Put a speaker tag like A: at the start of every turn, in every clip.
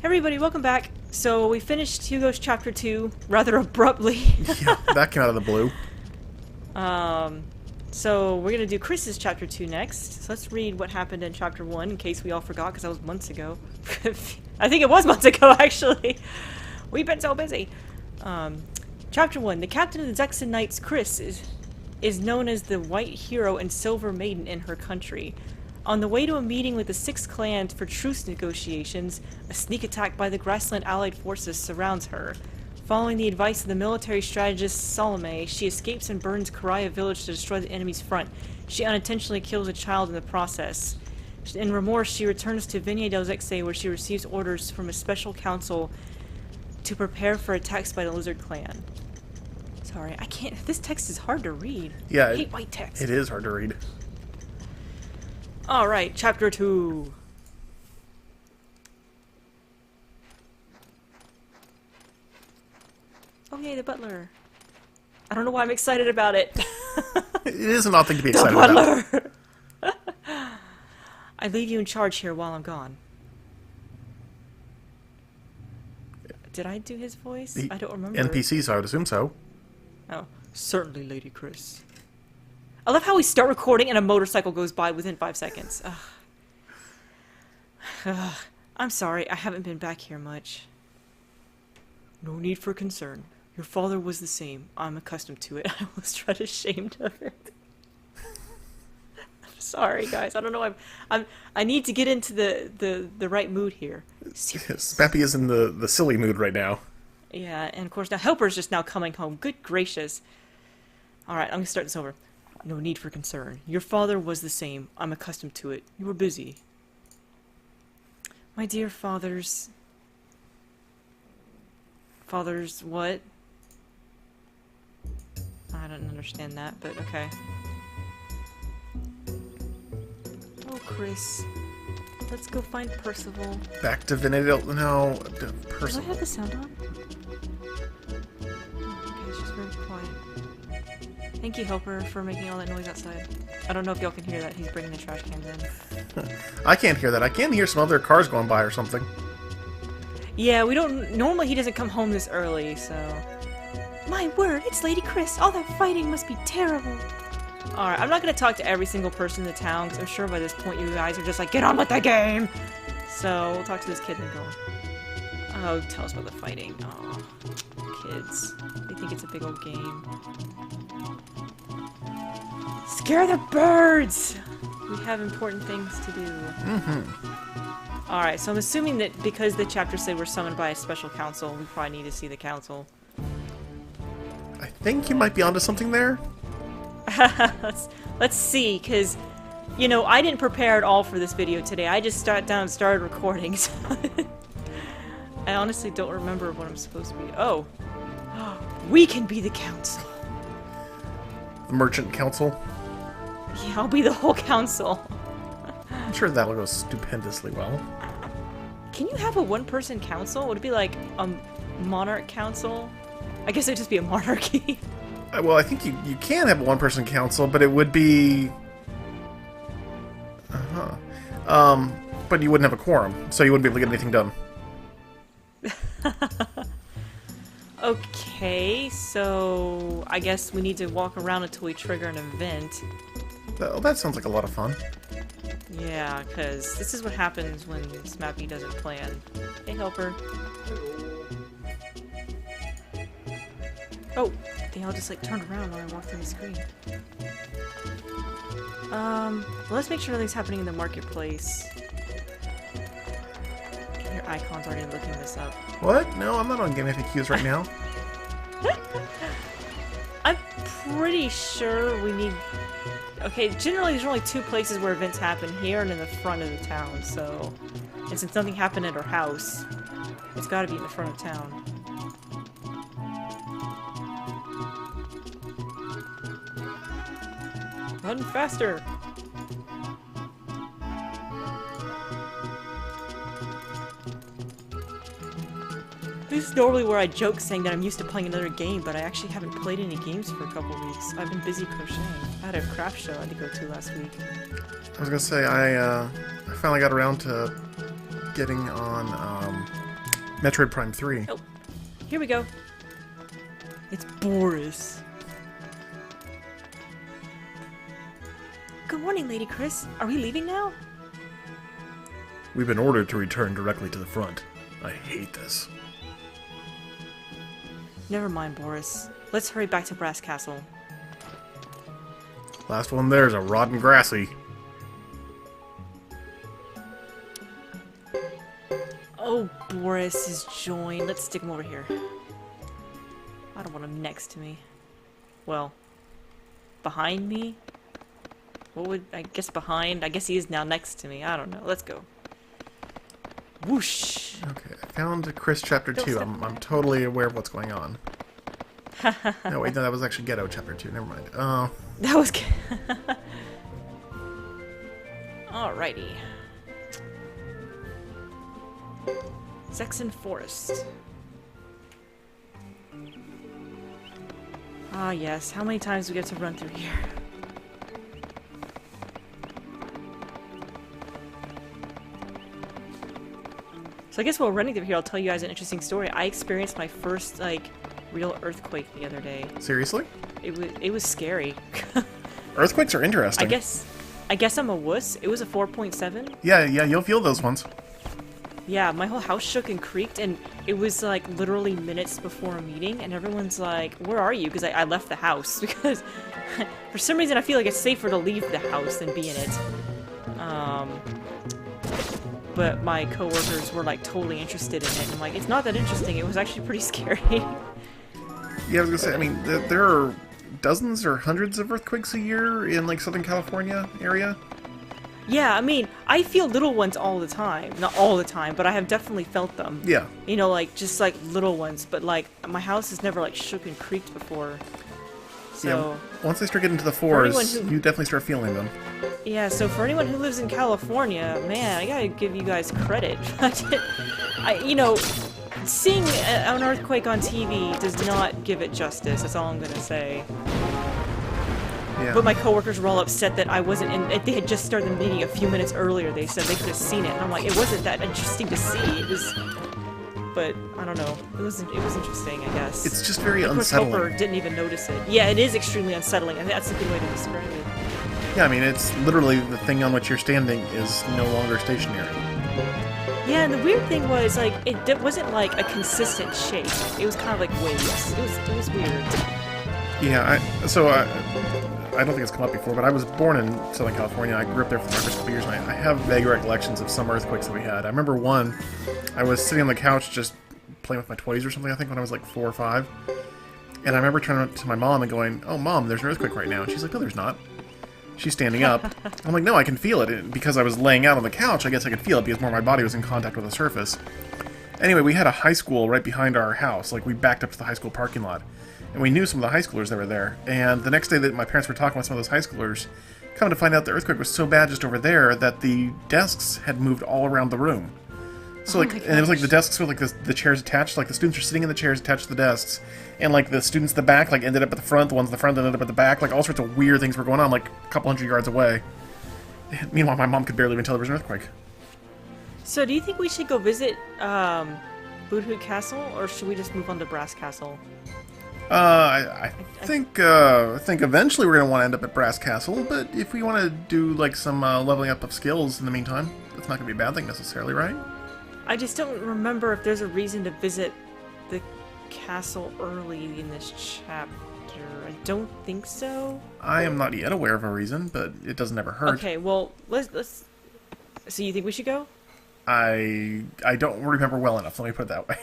A: Everybody, welcome back. So we finished Hugo's chapter 2 rather abruptly.
B: Yeah, that came out of the blue.
A: So we're gonna do Chris's chapter 2 next. So let's read what happened in chapter 1 in case we all forgot because that was months ago. I think it was months ago actually. We've been so busy. Chapter 1. The captain of the Zexon Knights, Chris, is known as the White Hero and Silver Maiden in her country. On the way to a meeting with the Six Clans for truce negotiations, a sneak attack by the Grassland Allied forces surrounds her. Following the advice of the military strategist Salome, she escapes and burns Karaya village to destroy the enemy's front. She unintentionally kills a child in the process. In remorse, she returns to Vigne del Zexe, where she receives orders from a special council to prepare for attacks by the Lizard Clan. Sorry, I can't. This text is hard to read.
B: Yeah,
A: I hate white text.
B: It is hard to read.
A: Alright, chapter 2. Oh yay, the butler. I don't know why I'm excited about it.
B: It is an odd thing to be
A: The
B: excited about.
A: butler! I leave you in charge here while I'm gone. Did I do his voice? I don't remember.
B: NPC, so I would assume so.
A: Oh, certainly, Lady Chris. I love how we start recording and a motorcycle goes by within 5 seconds. Ugh. I'm sorry, I haven't been back here much. No need for concern. Your father was the same. I'm accustomed to it. I was trying ashamed of it. I'm sorry, guys. I don't know. I need to get into the right mood here.
B: SMAPy is in the silly mood right now.
A: Yeah, and of course now Helper's just now coming home. Good gracious. Alright, I'm gonna start this over. No need for concern. Your father was the same. I'm accustomed to it. You were busy. My dear fathers... Fathers what? I don't understand that, but okay. Oh, Chris. Let's go find Percival.
B: Back to Venedil. No,
A: Do I
B: Percival.
A: have the sound on? Okay, it's just very quiet. Thank you, Helper, for making all that noise outside. I don't know if y'all can hear that. He's bringing the trash cans in.
B: I can't hear that. I can hear some other cars going by or something.
A: Yeah, we don't... Normally he doesn't come home this early, so... My word, it's Lady Chris. All that fighting must be terrible. Alright, I'm not going to talk to every single person in the town, because I'm sure by this point you guys are just like, get on with the game! So, we'll talk to this kid and go. Oh, tell us about the fighting. Aw, kids. They think it's a big old game. Scare the birds! We have important things to do.
B: Mm-hmm.
A: Alright, so I'm assuming that because the chapter said we're summoned by a special council, we probably need to see the council.
B: I think you might be onto something there.
A: Let's see, because, you know, I didn't prepare at all for this video today. I just sat down and started recording, so I honestly don't remember what I'm supposed to be. Oh. We can be the council.
B: The Merchant Council.
A: Yeah, I'll be the whole council.
B: I'm sure that'll go stupendously well.
A: Can you have a one-person council? Would it be like a monarch council? I guess it'd just be a monarchy.
B: Well, I think you can have a one-person council, but it would be... but you wouldn't have a quorum, so you wouldn't be able to get anything done.
A: Okay, so I guess we need to walk around until we trigger an event.
B: Oh, that sounds like a lot of fun.
A: Yeah, because this is what happens when SMAPy doesn't plan. Hey, Helper. Oh, they all just like turned around when I walked through the screen. Well, let's make sure nothing's happening in the marketplace. Your icon's already looking this up.
B: What? No, I'm not on Game FAQs right now.
A: I'm pretty sure we need... Okay, generally there's only 2 places where events happen, here and in the front of the town, so... And since nothing happened at her house, it's gotta be in the front of town. Run faster! This is normally where I joke saying that I'm used to playing another game, but I actually haven't played any games for a couple weeks. I've been busy crocheting. I had a craft show I had to go to last week.
B: I was gonna say, I finally got around to getting on Metroid Prime 3.
A: Oh, here we go. It's Boris. Good morning, Lady Chris. Are we leaving now?
B: We've been ordered to return directly to the front. I hate this.
A: Never mind, Boris. Let's hurry back to Brass Castle.
B: Last one there's a rotten grassy.
A: Oh, Boris is joined. Let's stick him over here. I don't want him next to me. Well, behind me? What would... I guess behind? I guess he is now next to me. I don't know. Let's go. Whoosh!
B: Okay, I found Chris Chapter 2. I'm totally aware of what's going on. No, wait, no, that was actually Ghetto Chapter 2. Never mind. Oh.
A: That was... Alrighty. Saxon Forest. Ah, yes. How many times do we get to run through here? So I guess while running through here, I'll tell you guys an interesting story. I experienced my first, like, real earthquake the other day.
B: Seriously?
A: It was scary.
B: Earthquakes are interesting.
A: I guess I'm a wuss. It was a 4.7.
B: Yeah, you'll feel those ones.
A: Yeah, my whole house shook and creaked, and it was like literally minutes before a meeting, and everyone's like, "Where are you?" Because I left the house because for some reason I feel like it's safer to leave the house than be in it. But my coworkers were like totally interested in it, and I'm like, it's not that interesting. It was actually pretty scary.
B: Yeah, I was gonna say. I mean, there are dozens or hundreds of earthquakes a year in like Southern California area.
A: Yeah, I mean, I feel little ones all the time. Not all the time, but I have definitely felt them.
B: Yeah.
A: You know, like, just, like, little ones. But, like, my house has never, like, shook and creaked before. So...
B: Yeah, once they start getting to the fours, you definitely start feeling them.
A: Yeah, so for anyone who lives in California, man, I gotta give you guys credit. You know, seeing an earthquake on TV does not give it justice. That's all I'm gonna say.
B: Yeah.
A: But my coworkers were all upset that I wasn't in. They had just started the meeting a few minutes earlier. They said they could have seen it, and I'm like, it wasn't that interesting to see. It was, but I don't know. It was interesting, I guess.
B: It's just very
A: of course,
B: unsettling.
A: Hopper didn't even notice it. Yeah, it is extremely unsettling. I think that's a good way to describe it.
B: Yeah, I mean, it's literally the thing on which you're standing is no longer stationary.
A: Yeah, and the weird thing was like it wasn't like a consistent shape. It was kind of like waves. It was weird.
B: Yeah, I don't think it's come up before, but I was born in Southern California. I grew up there for the first couple years, and I have vague recollections of some earthquakes that we had. I remember one, I was sitting on the couch just playing with my toys or something, I think, when I was like 4 or 5. And I remember turning to my mom and going, "Oh, Mom, there's an earthquake right now." And she's like, "No, there's not." She's standing up. I'm like, "No, I can feel it." And because I was laying out on the couch, I guess I could feel it because more of my body was in contact with the surface. Anyway, we had a high school right behind our house. Like, we backed up to the high school parking lot. And we knew some of the high schoolers that were there. And the next day that my parents were talking with some of those high schoolers, come to find out the earthquake was so bad just over there that the desks had moved all around the room. So, like, and it was like the desks with, like, the chairs attached. Like, the students were sitting in the chairs attached to the desks. And, like, the students at the back, like, ended up at the front. The ones at the front ended up at the back. Like, all sorts of weird things were going on, like, a couple hundred yards away. Meanwhile, my mom could barely even tell there was an earthquake.
A: So, do you think we should go visit Boothood Castle, or should we just move on to Brass Castle?
B: I think eventually we're gonna want to end up at Brass Castle, but if we want to do like some leveling up of skills in the meantime, that's not gonna be a bad thing necessarily, right?
A: I just don't remember if there's a reason to visit the castle early in this chapter. I don't think so.
B: I am not yet aware of a reason, but it doesn't ever hurt.
A: Okay, well, let's. So you think we should go?
B: I don't remember well enough. Let me put it that way.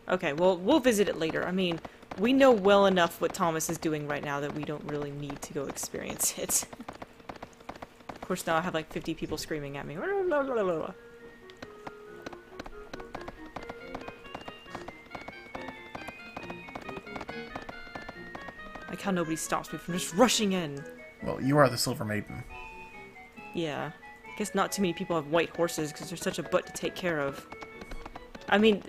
A: Okay, well, we'll visit it later. I mean, we know well enough what Thomas is doing right now that we don't really need to go experience it. Of course, now I have like 50 people screaming at me. Like how nobody stops me from just rushing in.
B: Well, you are the Silver Maiden.
A: Yeah. I guess not too many people have white horses because they're such a butt to take care of. I mean,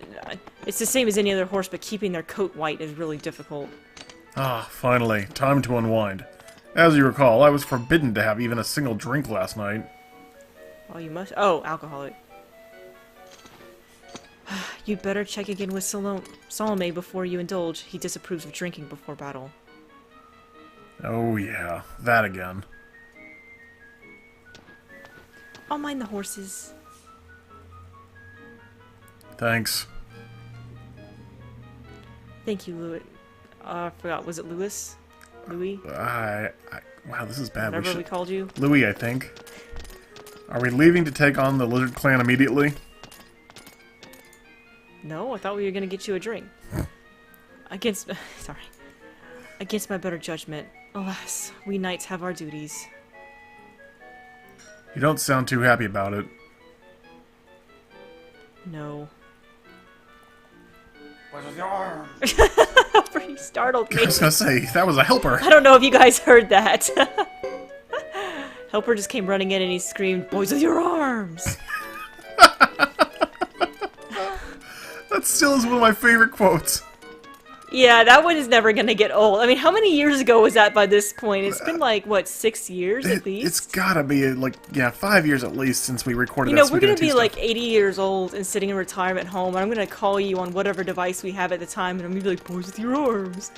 A: it's the same as any other horse, but keeping their coat white is really difficult.
B: Ah, finally. Time to unwind. As you recall, I was forbidden to have even a single drink last night.
A: Oh, you must... Oh, alcoholic. You'd better check again with Salome before you indulge. He disapproves of drinking before battle.
B: Oh yeah, that again.
A: I'll mind the horses.
B: Thanks.
A: Thank you, Louis. I forgot, was it Louis? Louis?
B: Wow, this is bad.
A: Whatever we called you.
B: Louis, I think. Are we leaving to take on the Lizard Clan immediately?
A: No, I thought we were gonna get you a drink. Against my better judgment. Alas, we knights have our duties.
B: You don't sound too happy about it.
A: No.
C: What's with your arm?
A: He startled me.
B: I was gonna say, that was a helper.
A: I don't know if you guys heard that. Helper just came running in and he screamed, "Boys with your arms!"
B: That still is one of my favorite quotes.
A: Yeah, that one is never gonna get old. I mean, how many years ago was that by this point? It's been like, what, 6 years at least?
B: It's gotta be, like, yeah, 5 years at least since we recorded
A: You
B: that
A: know, we're gonna
B: Suikoden
A: be
B: 2
A: like
B: stuff.
A: 80 years old and sitting in retirement home, and I'm gonna call you on whatever device we have at the time, and I'm gonna be like, "Boys with your arms."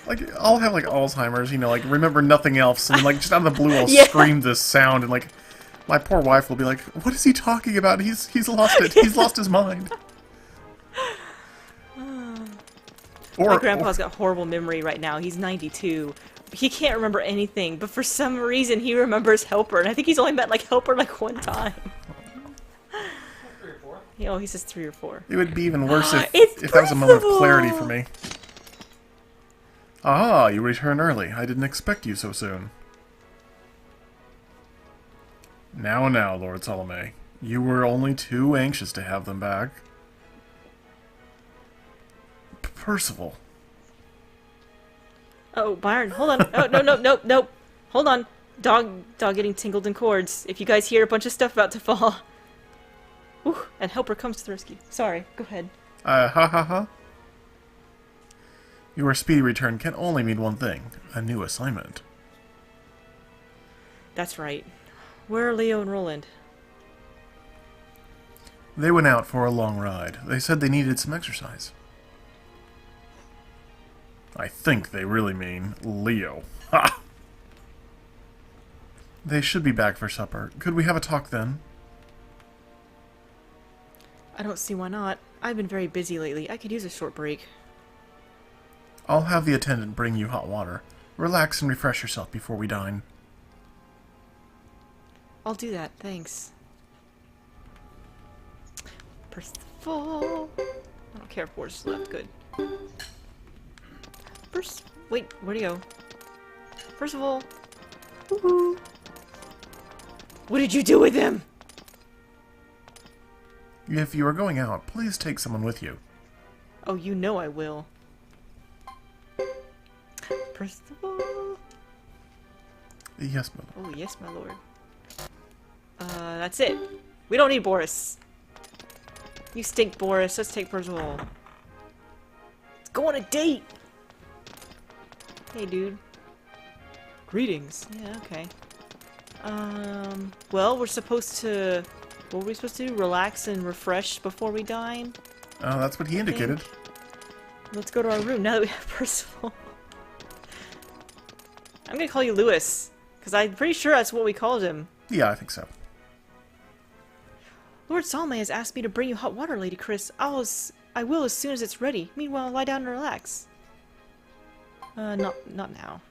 B: Like, I'll have, like, Alzheimer's, you know, like, remember nothing else, and, like, just out of the blue, I'll
A: Yeah.
B: scream this sound, and, like, my poor wife will be like, "What is he talking about? He's lost it. He's lost his mind."
A: My grandpa's got horrible memory right now. He's 92. He can't remember anything, but for some reason he remembers Helper, and I think he's only met, like, Helper, like, one time.
C: 3 or 4.
A: Oh, he says 3 or 4.
B: It would be even worse
A: It's
B: if that was a moment of
A: Percival!
B: clarity for me. Ah, you returned early. I didn't expect you so soon. Now, Lord Salome. You were only too anxious to have them back. Percival.
A: Oh, Byron, hold on. Oh, no. Hold on. Dog getting tingled in cords. If you guys hear a bunch of stuff about to fall. Ooh, and Helper comes to the rescue. Sorry, go ahead.
B: Ha. Your speedy return can only mean one thing. A new assignment.
A: That's right. Where are Leo and Roland?
B: They went out for a long ride. They said they needed some exercise. I think they really mean Leo. Ha! They should be back for supper. Could we have a talk then?
A: I don't see why not. I've been very busy lately. I could use a short break.
B: I'll have the attendant bring you hot water. Relax and refresh yourself before we dine.
A: I'll do that, thanks. Percival. I don't care if Boris left. Good. Wait, where'd he go? Percival. Woohoo. What did you do with him?
B: If you are going out, please take someone with you.
A: Oh, you know I will. Percival.
B: Yes, my lord.
A: Oh, yes, my lord. That's it. We don't need Boris. You stink, Boris. Let's take Percival. Let's go on a date! Hey, dude. Greetings. Yeah, okay. Well, we're supposed to... What were we supposed to do? Relax and refresh before we dine?
B: That's what he indicated.
A: Let's go to our room now that we have Percival. I'm gonna call you Lewis, because I'm pretty sure that's what we called him.
B: Yeah, I think so.
A: Lord Salome has asked me to bring you hot water, Lady Chris. I will as soon as it's ready. Meanwhile, lie down and relax. Not now.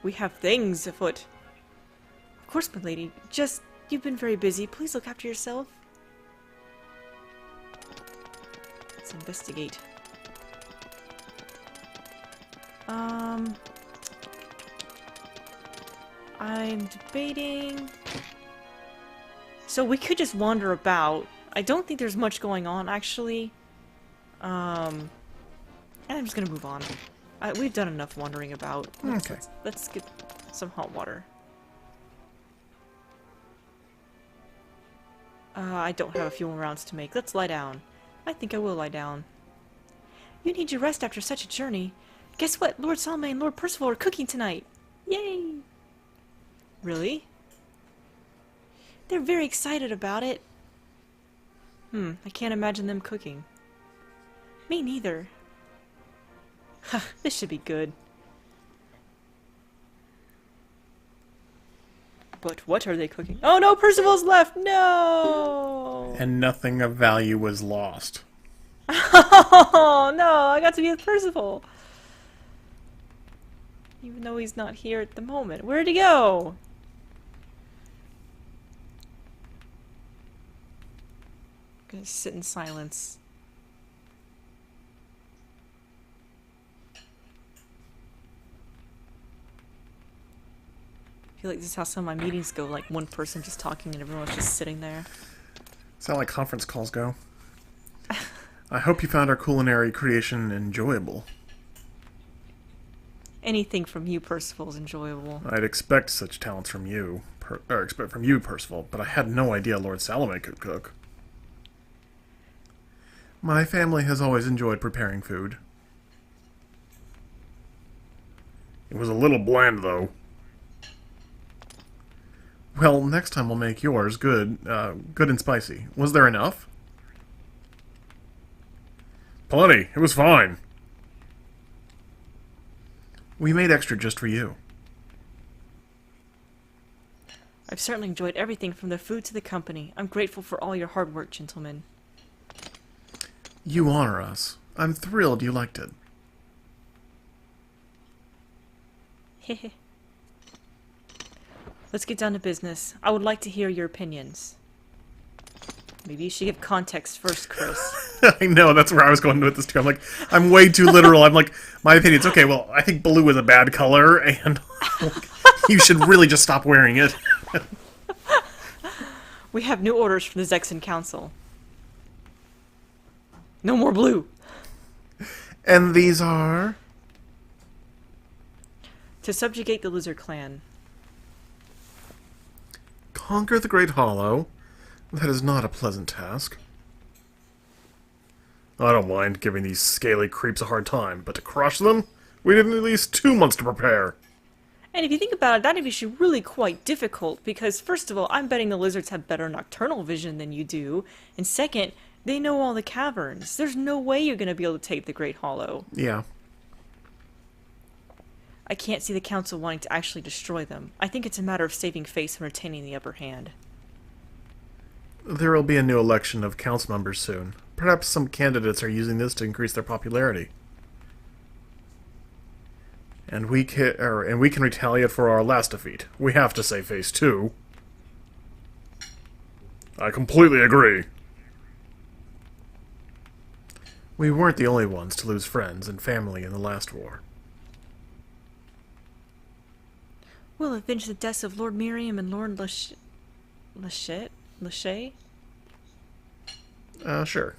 A: We have things afoot. Of course, my lady. Just, you've been very busy. Please look after yourself. Let's investigate. I'm debating... So we could just wander about. I don't think there's much going on, actually. And I'm just gonna move on. We've done enough wandering about.
B: Okay.
A: Let's get some hot water. I don't have a few more rounds to make. Let's lie down. I think I will lie down. You need your rest after such a journey. Guess what? Lord Salome and Lord Percival are cooking tonight. Yay! Really? They're very excited about it. I can't imagine them cooking. Me neither. This should be good. But what are they cooking? Oh no, Percival's left! No!
B: And nothing of value was lost.
A: Oh no, I got to be with Percival. Even though he's not here at the moment. Where'd he go? I'm gonna sit in silence. I feel like this is how some of my meetings go, like one person just talking and everyone's just sitting there.
B: Sound like conference calls go. I hope you found our culinary creation enjoyable.
A: Anything from you, Percival, is enjoyable.
B: I'd expect such talents from you, Percival, but I had no idea Lord Salome could cook. My family has always enjoyed preparing food. It was a little bland, though. Well, next time we'll make yours good and spicy. Was there enough? Plenty. It was fine. We made extra just for you.
A: I've certainly enjoyed everything from the food to the company. I'm grateful for all your hard work, gentlemen.
B: You honor us. I'm thrilled you liked it.
A: Hehe. Let's get down to business. I would like to hear your opinions. Maybe you should give context first, Chris.
B: I know, that's where I was going with this too. I'm like, I'm way too literal. I'm like, my opinion's okay, well, I think blue is a bad color, and you should really just stop wearing it.
A: We have new orders from the Zexan Council. No more blue.
B: And these are?
A: To subjugate the Lizard Clan.
B: Conquer the Great Hollow. That is not a pleasant task. I don't mind giving these scaly creeps a hard time, but to crush them? We needed at least 2 months to prepare.
A: And if you think about it, that is actually really quite difficult, because first of all, I'm betting the lizards have better nocturnal vision than you do, and second, they know all the caverns. There's no way you're going to be able to take the Great Hollow.
B: Yeah.
A: I can't see the Council wanting to actually destroy them. I think it's a matter of saving face and retaining the upper hand.
B: There will be a new election of council members soon. Perhaps some candidates are using this to increase their popularity. And we can retaliate for our last defeat. We have to save face too. I completely agree. We weren't the only ones to lose friends and family in the last war.
A: We'll avenge the deaths of Lord Miriam and Lord Lachey?
B: Sure.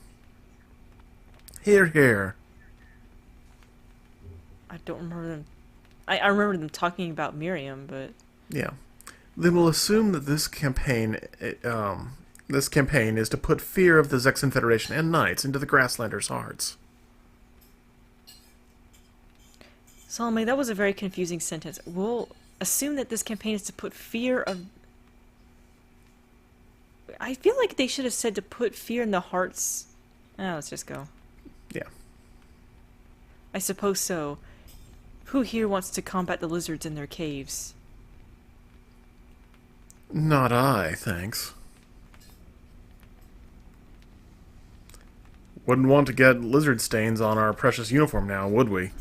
B: Hear, hear.
A: I don't remember them. I remember them talking about Miriam, but...
B: Yeah. They will assume that this campaign is to put fear of the Zexan Federation and Knights into the Grasslanders' hearts.
A: Salome, that was a very confusing sentence. We'll assume that this campaign is to put fear of... I feel like they should have said to put fear in the hearts... let's just go.
B: Yeah.
A: I suppose so. Who here wants to combat the lizards in their caves?
B: Not I, thanks. Wouldn't want to get lizard stains on our precious uniform now, would we?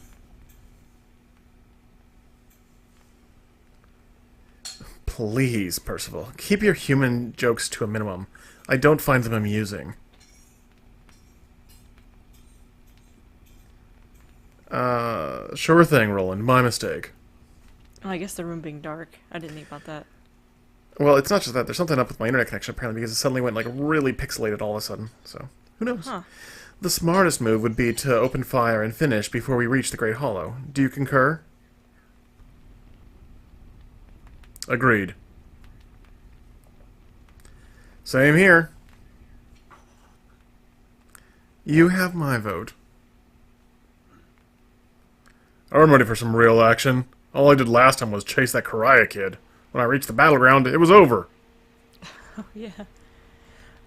B: Please, Percival, keep your human jokes to a minimum. I don't find them amusing. Sure thing, Roland. My mistake.
A: Oh, I guess the room being dark. I didn't think about that.
B: Well, it's not just that. There's something up with my internet connection, apparently, because it suddenly went, like, really pixelated all of a sudden. So, who knows?
A: Huh.
B: The smartest move would be to open fire and finish before we reach the Great Hollow. Do you concur? Agreed. Same here. You have my vote. I'm ready for some real action. All I did last time was chase that Karaya kid. When I reached the battleground, it was over.
A: Oh, yeah.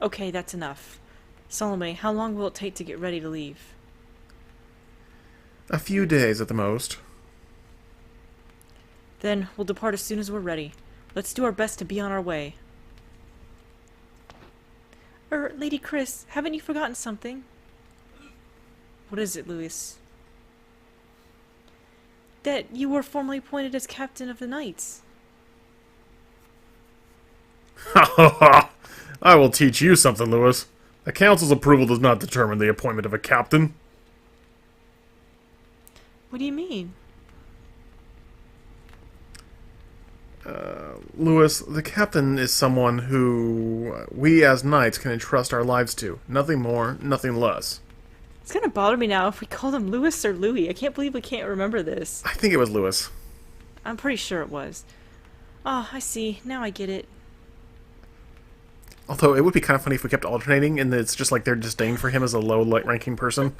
A: Okay, that's enough. Salome, how long will it take to get ready to leave?
B: A few days at the most.
A: Then we'll depart as soon as we're ready. Let's do our best to be on our way. Lady Chris, haven't you forgotten something? What is it, Louis? That you were formally appointed as captain of the knights.
B: Ha ha ha! I will teach you something, Louis. The council's approval does not determine the appointment of a captain.
A: What do you mean?
B: Louis, the captain is someone who we as knights can entrust our lives to. Nothing more, nothing less.
A: It's gonna bother me now if we called him Louis or Louis. I can't believe we can't remember this.
B: I think it was Louis.
A: I'm pretty sure it was. Ah, I see. Now I get it.
B: Although, it would be kind of funny if we kept alternating, and it's just like their disdain for him as a low-ranking person.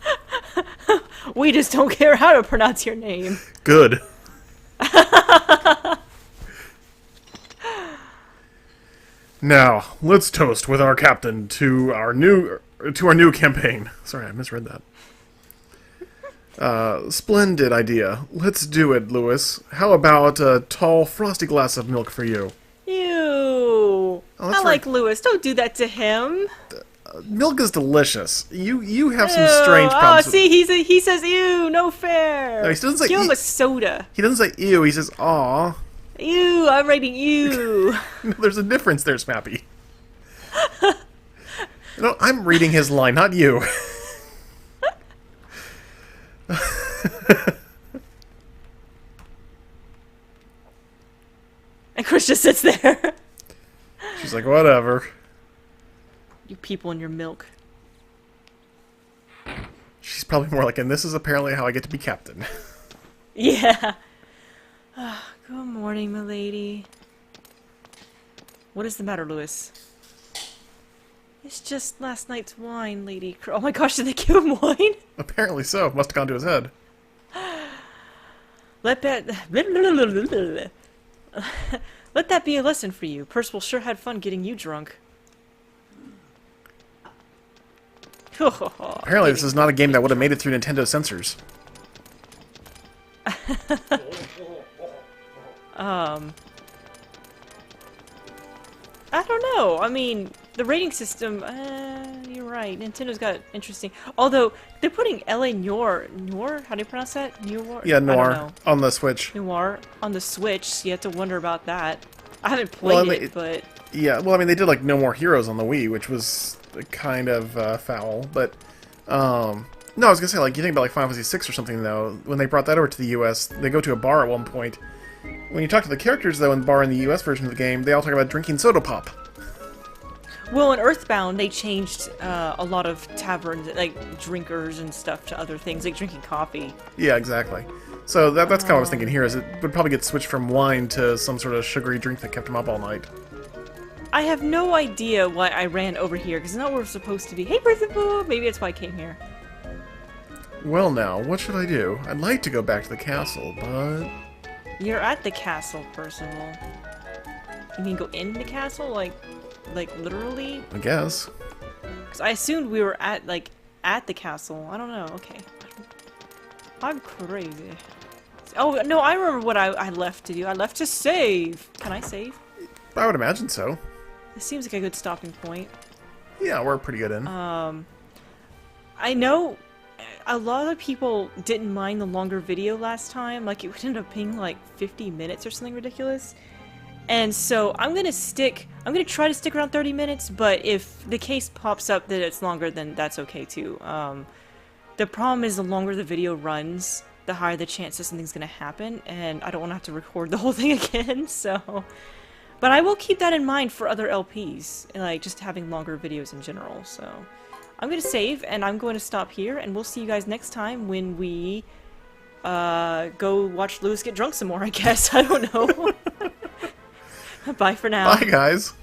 A: We just don't care how to pronounce your name.
B: Good. Now, let's toast with our captain to our new campaign. Sorry, I misread that. Splendid idea. Let's do it, Louis. How about a tall, frosty glass of milk for you?
A: Ew.
B: that's
A: I like Louis. Don't do that to him.
B: Milk is delicious. You have some strange problems.
A: Oh, see, he says ew. No fair.
B: No, he doesn't say
A: Give him a soda.
B: He doesn't say ew. He says aw.
A: Ew. I'm writing ew.
B: There's a difference there, Smappy. No, I'm reading his line, not you.
A: And Chris just sits there.
B: She's like, whatever.
A: You people and your milk.
B: She's probably more like, and this is apparently how I get to be captain.
A: Yeah. Good morning, milady. What is the matter, Louis? It's just last night's wine, Lady. Oh my gosh, did they give him wine?
B: Apparently so. Must have gone to his head.
A: Let that be a lesson for you. Percival sure had fun getting you drunk.
B: Apparently this is not a game that would have made it through Nintendo censors.
A: I don't know. I mean, the rating system, you're right. Nintendo's got interesting. Although, they're putting LA Noir, how do you pronounce that? Noir?
B: Yeah,
A: I don't
B: Noir
A: know.
B: on the Switch.
A: Noir on the Switch, so you have to wonder about that. I haven't played it, but...
B: Yeah, well, I mean, they did, like, No More Heroes on the Wii, which was kind of foul, but, no, I was gonna say, like, you think about, like, Final Fantasy VI or something, though, when they brought that over to the US, they go to a bar at one point. When you talk to the characters, though, in the bar in the US version of the game, they all talk about drinking soda pop.
A: Well, in Earthbound, they changed a lot of taverns, like, drinkers and stuff to other things, like drinking coffee.
B: Yeah, exactly. So that's kind of what I was thinking here, is it would probably get switched from wine to some sort of sugary drink that kept them up all night.
A: I have no idea why I ran over here, because it's not where we're supposed to be. Hey, Percival! Maybe that's why I came here.
B: Well now, what should I do? I'd like to go back to the castle, but...
A: You're at the castle, Percival. You mean go in the castle? Like literally?
B: I guess.
A: Because I assumed we were at the castle. I don't know. Okay. I'm crazy. Oh, no, I remember what I left to do. I left to save. Can I save?
B: I would imagine so.
A: This seems like a good stopping point.
B: Yeah, we're pretty good in.
A: I know a lot of people didn't mind the longer video last time. Like, it would end up being like 50 minutes or something ridiculous. And so I'm gonna try to stick around 30 minutes, but if the case pops up that it's longer, then that's okay too. The problem is the longer the video runs, the higher the chance that something's gonna happen, and I don't want to have to record the whole thing again, so... But I will keep that in mind for other LPs, and like just having longer videos in general, so... I'm gonna save, and I'm going to stop here, and we'll see you guys next time when we, go watch Louis get drunk some more, I guess. I don't know. Bye for now.
B: Bye, guys.